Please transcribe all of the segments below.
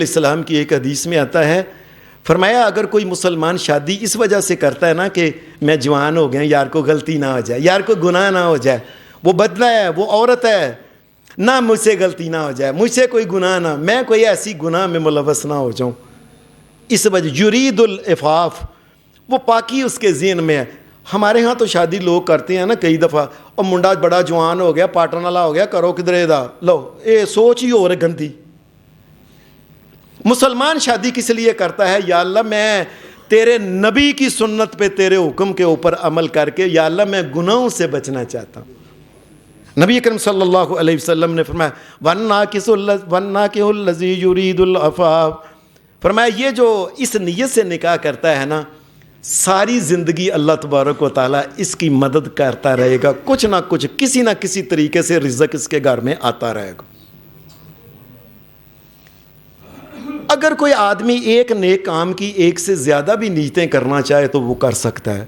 السلام کی ایک حدیث میں آتا ہے، فرمایا اگر کوئی مسلمان شادی اس وجہ سے کرتا ہے نا کہ میں جوان ہو گیا، یار کو غلطی نہ ہو جائے، یار کو گناہ نہ ہو جائے، وہ بدلہ ہے، وہ عورت ہے، نہ مجھ سے غلطی نہ ہو جائے، مجھ سے کوئی گناہ نہ، میں کوئی ایسی گناہ میں ملوث نہ ہو جاؤں، اس وجہ یرید العفاف، وہ پاکی اس کے ذہن میں ہے۔ ہمارے ہاں تو شادی لوگ کرتے ہیں نا کئی دفعہ، اور منڈا بڑا جوان ہو گیا، پاٹن والا ہو گیا، کرو کدھرے دا لو، اے سوچ ہی ہو رہے گندی۔ مسلمان شادی کس لیے کرتا ہے؟ یا اللہ میں تیرے نبی کی سنت پہ تیرے حکم کے اوپر عمل کر کے یا اللہ میں گناہوں سے بچنا چاہتا ہوں۔ نبی اکرم صلی اللہ علیہ وسلم نے فرمایا وَالنَّاكِحُ الَّذِي يُرِيدُ الْعَفَافَ، فرمایا یہ جو اس نیت سے نکاح کرتا ہے نا، ساری زندگی اللہ تبارک و تعالیٰ اس کی مدد کرتا رہے گا، کچھ نہ کچھ کسی نہ کسی طریقے سے رزق اس کے گھر میں آتا رہے گا۔ اگر کوئی آدمی ایک نیک کام کی ایک سے زیادہ بھی نیتیں کرنا چاہے تو وہ کر سکتا ہے۔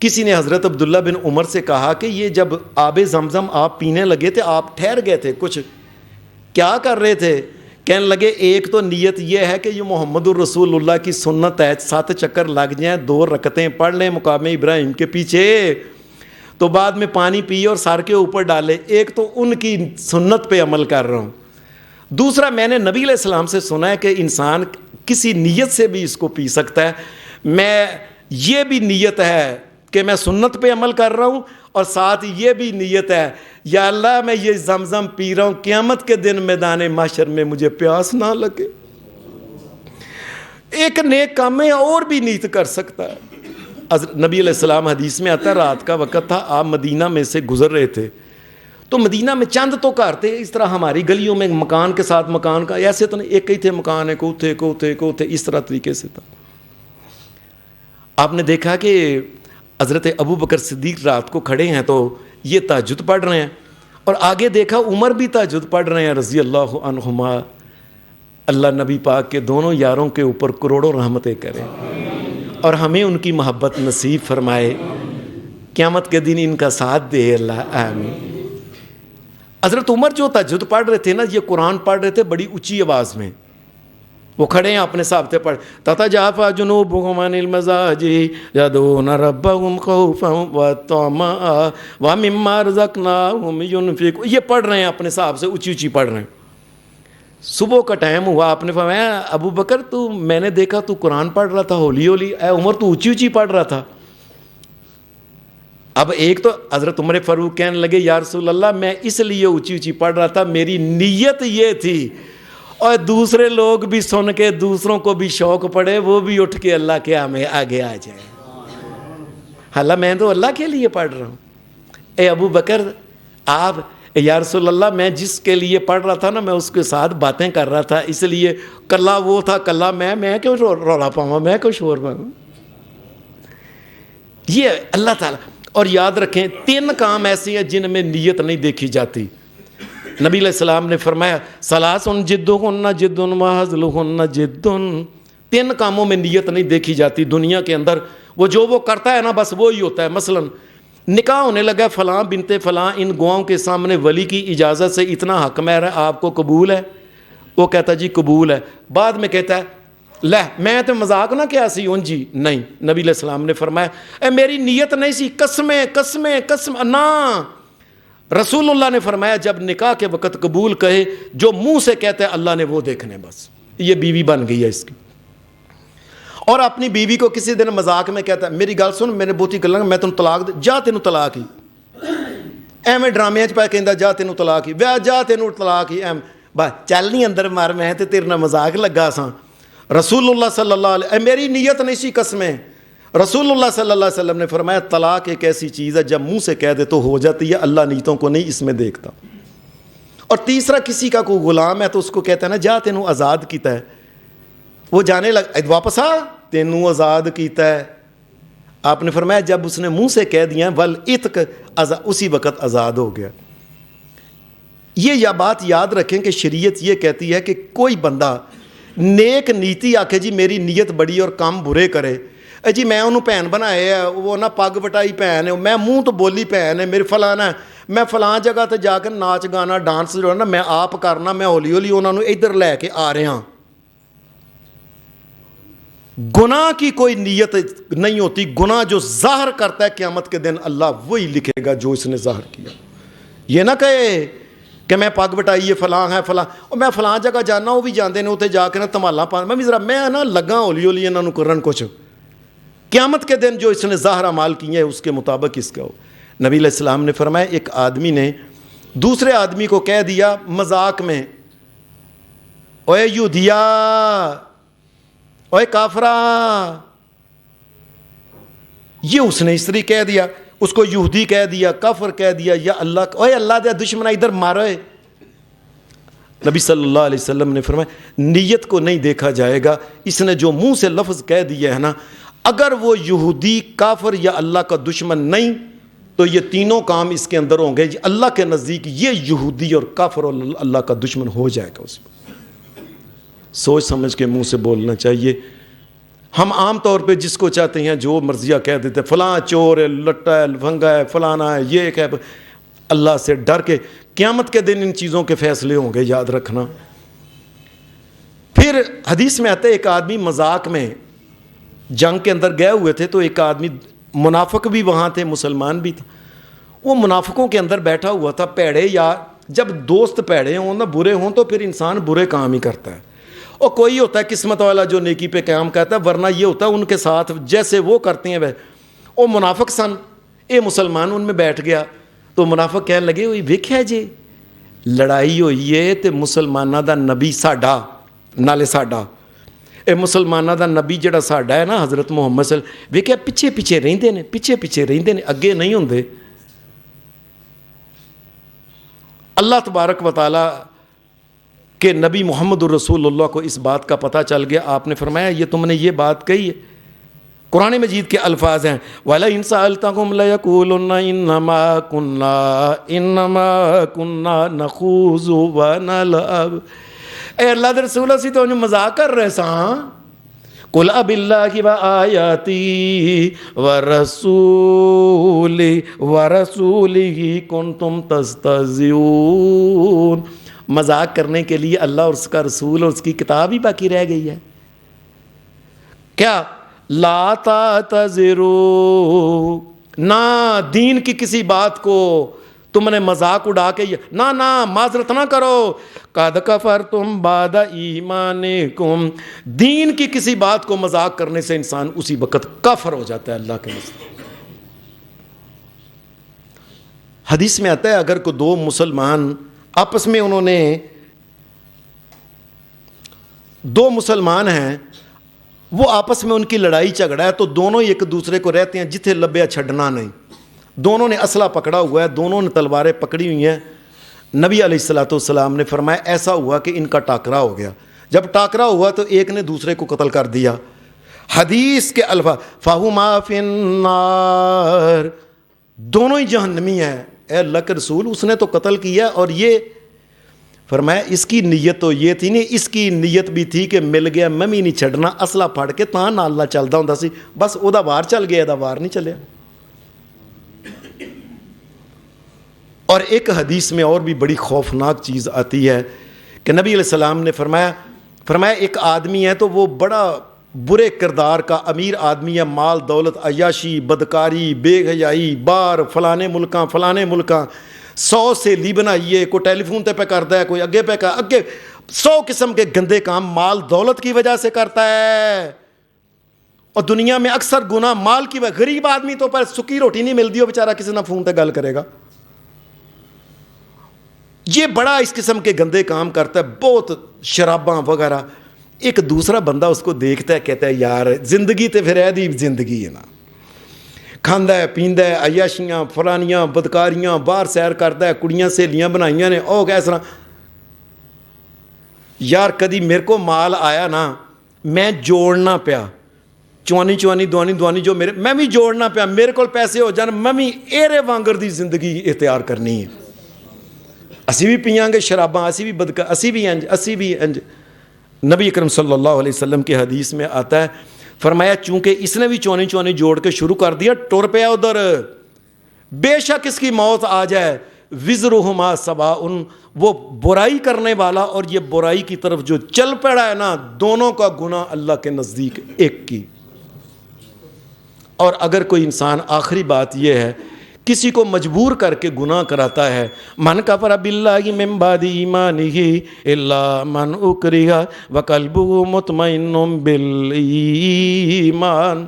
کسی نے حضرت عبداللہ بن عمر سے کہا کہ یہ جب آب زمزم آپ پینے لگے تھے، آپ ٹھہر گئے تھے، کچھ کیا کر رہے تھے؟ کہنے لگے ایک تو نیت یہ ہے کہ یہ محمد الرسول اللہ کی سنت ہے، 7 چکر لگ جائیں، 2 رکعتیں پڑھ لیں مقام ابراہیم کے پیچھے، تو بعد میں پانی پیے اور سر کے اوپر ڈالے، ایک تو ان کی سنت پہ عمل کر رہا ہوں۔ دوسرا میں نے نبی علیہ السلام سے سنا ہے کہ انسان کسی نیت سے بھی اس کو پی سکتا ہے، میں یہ بھی نیت ہے کہ میں سنت پہ عمل کر رہا ہوں، اور ساتھ یہ بھی نیت ہے یا اللہ میں یہ زمزم پی رہا ہوں، قیامت کے دن میدان محشر میں مجھے پیاس نہ لگے۔ ایک نیک کام میں اور بھی نیت کر سکتا ہے۔ نبی علیہ السلام حدیث میں آتا ہے رات کا وقت تھا، آپ مدینہ میں سے گزر رہے تھے، تو مدینہ میں چند تو گھر تھے، اس طرح ہماری گلیوں میں مکان کے ساتھ مکان کا ایسے تو نہیں، ایک ہی تھے مکان ہے، کو تھے اس طرح طریقے سے تھا۔ آپ نے دیکھا کہ حضرت ابو بکر صدیق رات کو کھڑے ہیں تو یہ تہجد پڑھ رہے ہیں، اور آگے دیکھا عمر بھی تہجد پڑھ رہے ہیں رضی اللہ عنہما۔ اللہ نبی پاک کے دونوں یاروں کے اوپر کروڑوں رحمتیں کرے اور ہمیں ان کی محبت نصیب فرمائے، قیامت کے دن ان کا ساتھ دے اللہ، آمین۔ حضرت عمر جو تہجد پڑھ رہے تھے نا، یہ قرآن پڑھ رہے تھے بڑی اونچی آواز میں، وہ کھڑے ہیں اپنے صاحب سے پڑھ تتجافی جنوبہم عن المضاجع یدعون ربہم خوفا وطمعا ومما رزقناہم ینفقون، یہ پڑھ رہے ہیں اپنے صاحب سے اونچی اونچی پڑھ رہے ہیں۔ صبح کا ٹائم ہوا، آپ نے فرمایا ابو بکر تو میں نے دیکھا تو قرآن پڑھ رہا تھا ہولی ہولی، اے عمر تو اونچی اونچی پڑھ رہا تھا۔ اب ایک تو حضرت عمر فاروق کہنے لگے یا رسول اللہ میں اس لیے اونچی اونچی پڑھ رہا تھا، میری نیت یہ تھی، اور دوسرے لوگ بھی سن کے دوسروں کو بھی شوق پڑے، وہ بھی اٹھ کے اللہ کے ہمیں آگے آ جائیں، حالانکہ میں تو اللہ کے لیے پڑھ رہا ہوں۔ اے ابو بکر آپ یا رسول اللہ میں جس کے لیے پڑھ رہا تھا نا میں اس کے ساتھ باتیں کر رہا تھا، اس لیے کلا وہ تھا کلا میں کیوں رولا پاؤں، میں کیوں شور پاؤں۔ یہ اللہ تعالیٰ، اور یاد رکھیں 3 کام ایسے ہیں جن میں نیت نہیں دیکھی جاتی۔ نبی علیہ السلام نے فرمایا ثلاث جدہن جد وہزلہن جد، 3 کاموں میں نیت نہیں دیکھی جاتی دنیا کے اندر، وہ کرتا ہے نا بس وہی ہوتا ہے۔ مثلا نکاح ہونے لگا، فلاں بنت فلاں ان گواہوں کے سامنے ولی کی اجازت سے اتنا حق مہر ہے، آپ کو قبول ہے؟ وہ کہتا جی قبول ہے، بعد میں کہتا ہے لے میں تو مذاق نہ کیا سی ہوں جی، نہیں، نبی علیہ السلام نے فرمایا اے میری نیت نہیں سی، قسم نہ، رسول اللہ نے فرمایا جب نکاح کے وقت قبول کہے، جو منہ سے کہتے ہیں اللہ نے وہ دیکھنے، بس یہ بیوی بن گئی ہے اس کی۔ اور اپنی بیوی کو کسی دن مذاق میں کہتا ہے میری گل سن، میں نے بہتی گلاں میں تینوں طلاق جا تینوں طلاق ہی، ایویں ڈرامے پہ کہندا جا تینوں طلاق ہی، جا تینوں طلاق ہی، بس چل نہیں اندر مار، میں تے تیرے نال مذاق لگا ساں۔ رسول اللہ صلی اللہ علیہ میری نیت نہیں سی قسمیں، رسول اللہ صلی اللہ علیہ وسلم نے فرمایا طلاق ایک ایسی چیز ہے جب منہ سے کہہ دے تو ہو جاتی ہے، اللہ نیتوں کو نہیں اس میں دیکھتا۔ اور تیسرا کسی کا کوئی غلام ہے تو اس کو کہتا ہے نا جا تینوں آزاد کیتا ہے، وہ جانے لگ واپس آ تینوں آزاد کیتا ہے، آپ نے فرمایا جب اس نے منہ سے کہہ دیا والعتق اسی وقت آزاد ہو گیا۔ یہ بات یاد رکھیں کہ شریعت یہ کہتی ہے کہ کوئی بندہ نیک نیتی آکھے جی میری نیت بڑی اور کام برے کرے، جی میں انہوں بھین بنائے ہے، وہ نہ پگ وٹائی بھین ہے، میں منہ تو بولی بھین ہے، میرے فلانا ہے، میں فلاں جگہ تے جا کے ناچ گانا ڈانس جو ہے نا میں آپ کرنا، میں ہولی ہولی انہوں نے ادھر لے کے آ رہا ہوں، گناہ کی کوئی نیت نہیں ہوتی. گناہ جو ظاہر کرتا ہے قیامت کے دن اللہ وہی لکھے گا جو اس نے ظاہر کیا. یہ نہ کہے کہ میں پگ بٹائی ہے فلاں ہے فلاں, اور میں فلاں جگہ جانا, وہ بھی جاندے نے اتنے جا کے نا تمالا پا, میں بھی ذرا میں نا لگا ہولی ہولی انہوں کرن کچھ. قیامت کے دن جو اس نے ظاہر اعمال کیے ہیں اس کے مطابق اس کا ہو. نبی علیہ السلام نے فرمایا ایک آدمی نے دوسرے آدمی کو کہہ دیا مذاق میں, اوے یہودیا, اوے کافرا. یہ اس نے اس طرح کہہ دیا, اس کو یہودی کہہ دیا, کافر کہہ دیا, یا اللہ, اوے اللہ دے دشمنا ادھر مارو. نبی صلی اللہ علیہ وسلم نے فرمایا نیت کو نہیں دیکھا جائے گا. اس نے جو منہ سے لفظ کہہ دیا ہے نا, اگر وہ یہودی, کافر یا اللہ کا دشمن نہیں تو یہ تینوں کام اس کے اندر ہوں گے. اللہ کے نزدیک یہ یہودی اور کافر اور اللہ کا دشمن ہو جائے گا. اس میں سوچ سمجھ کے منہ سے بولنا چاہیے. ہم عام طور پہ جس کو چاہتے ہیں جو مرضیہ کہہ دیتے, فلاں چور ہے, لٹا ہے, لفنگا ہے, فلانا ہے, یہ کہ اللہ سے ڈر کے قیامت کے دن ان چیزوں کے فیصلے ہوں گے, یاد رکھنا. پھر حدیث میں آتا ہے ایک آدمی مذاق میں جنگ کے اندر گئے ہوئے تھے, تو ایک آدمی منافق بھی وہاں تھے, مسلمان بھی تھا. وہ منافقوں کے اندر بیٹھا ہوا تھا. پیڑے, یا جب دوست پیڑے ہوں نا, برے ہوں, تو پھر انسان برے کام ہی کرتا ہے. اور کوئی ہوتا ہے قسمت والا جو نیکی پہ قیام کرتا ہے, ورنہ یہ ہوتا ہے ان کے ساتھ جیسے وہ کرتے ہیں وہ منافق سن. اے مسلمان ان میں بیٹھ گیا, تو منافق کہنے لگے ہوئی ویکھیا جی لڑائی ہوئی ہے تے مسلمانہ دا نبی ساڈا نالے ساڈا, اے مسلمانہ دا نبی جڑا ساڈا ہے نا حضرت محمد صلی اللہ علیہ وسلم, ویکھیا پیچھے پیچھے رہندے نے, پیچھے پیچھے رہندے نے, اگے نہیں ہوندے. اللہ تبارک و تعالی کہ نبی محمد الرسول اللہ کو اس بات کا پتہ چل گیا. آپ نے فرمایا یہ تم نے یہ بات کہی ہے. قرآن مجید کے الفاظ ہیں وَلَئِن سَأَلْتَهُمْ لَيَقُولُنَّ إِنَّمَا كُنَّا نَخُوضُ وَنَلْعَبُ. اے اللہ دے رسول اسی تو انہوں مذاق کر رہے ساں. قُلْ أَبِاللَّهِ وَآيَاتِهِ وَرَسُولِهِ كُنْتُمْ تَسْتَهْزِئُونَ. مذاق کرنے کے لیے اللہ اور اس کا رسول اور اس کی کتاب ہی باقی رہ گئی ہے کیا؟ لا تعتذروا, نہ دین کی کسی بات کو تم نے مذاق اڑا کے نہ معذرت نہ کرو. قد کفرتم بعد ایمانکم, دین کی کسی بات کو مذاق کرنے سے انسان اسی وقت کافر ہو جاتا ہے اللہ کے نزد. حدیث میں آتا ہے اگر کوئی دو مسلمان آپس میں انہوں نے دو مسلمان ہیں, وہ آپس میں ان کی لڑائی جھگڑا ہے, تو دونوں ایک دوسرے کو رہتے ہیں جتھے لبیا چھڑنا نہیں. دونوں نے اسلحہ پکڑا ہوا ہے, دونوں نے تلواریں پکڑی ہوئی ہیں. نبی علیہ السلام نے فرمایا ایسا ہوا کہ ان کا ٹاکرا ہو گیا. جب ٹاکرا ہوا تو ایک نے دوسرے کو قتل کر دیا. حدیث کے الفاظ فَهُمَا فِي النَّارِ, دونوں ہی جہنمی ہیں. اے اللہ کے رسول اس نے تو قتل کیا, اور یہ فرمایا اس کی نیت تو یہ تھی نہیں, اس کی نیت بھی تھی کہ مل گیا میں بھی نہیں چھڑنا, اسلحہ پھڑ کے تاں نال اللہ چلدا ہوندا سی, بس او دا وار چل گیا, دا وار نہیں چلیا. اور ایک حدیث میں اور بھی بڑی خوفناک چیز آتی ہے کہ نبی علیہ السلام نے فرمایا ایک آدمی ہے تو وہ بڑا برے کردار کا امیر آدمی ہے, مال دولت عیاشی بدکاری بے حیائی بار فلانے ملکاں 100 سے لی بنائیے, کوئی ٹیلی فون تے پہ کرتا ہے, کوئی اگے پہ اگے 100 قسم کے گندے کام مال دولت کی وجہ سے کرتا ہے. اور دنیا میں اکثر گناہ مال کی وجہ. غریب آدمی تو پر سکی روٹی نہیں ملتی, ہو بیچارہ کسی نہ فون تے گل کرے گا. یہ بڑا اس قسم کے گندے کام کرتا ہے, بہت شراباں وغیرہ. ایک دوسرا بندہ اس کو دیکھتا ہے, کہتا ہے یار زندگی تے پھر ایدی زندگی ہے نا, کھاندا ہے پیندا ہے عیاشیاں فلانیاں بدکاریاں, باہر سیر کرتا ہے, کڑیاں سہیلیاں بنائیاں نے, او کیس طرح. یار کدی میرے کو مال آیا نا, میں جوڑنا پیا چوانی دوانی جو میرے, میں بھی جوڑنا پیا, میرے کو پیسے ہو جان, میں بھی ایرے وانگر دی زندگی اختیار کرنی ہے. اسی بھی پیاں گے شراباں, اسی بھی بدکار, اسی بھی انج. نبی اکرم صلی اللہ علیہ وسلم کی حدیث میں آتا ہے, فرمایا چونکہ اس نے بھی چوانی جوڑ کے شروع کر دیا, ٹر پیا ادھر, بے شک اس کی موت آ جائے, وزرہما سواء، وہ برائی کرنے والا اور یہ برائی کی طرف جو چل پڑا ہے نا، دونوں کا گناہ اللہ کے نزدیک ایک کی۔ اور اگر کوئی انسان، آخری بات یہ ہے، کسی کو مجبور کر کے گناہ کراتا ہے، من کفر باللہ من بعد ایمانہ الا من اکرہ وقلبہ مطمئن بالایمان،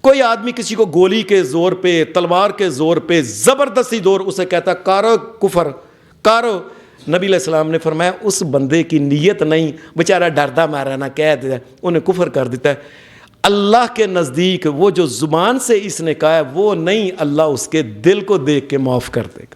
کوئی آدمی کسی کو گولی کے زور پہ، تلوار کے زور پہ، زبردستی دور اسے کہتا کارو کفر کارو، نبی علیہ السلام نے فرمایا اس بندے کی نیت نہیں، بیچارہ ڈردا مارا نہ کہہ دیا، انہیں کفر کر دیتا ہے۔ اللہ کے نزدیک وہ جو زبان سے اس نے کہا ہے وہ نہیں، اللہ اس کے دل کو دیکھ کے معاف کر دے گا۔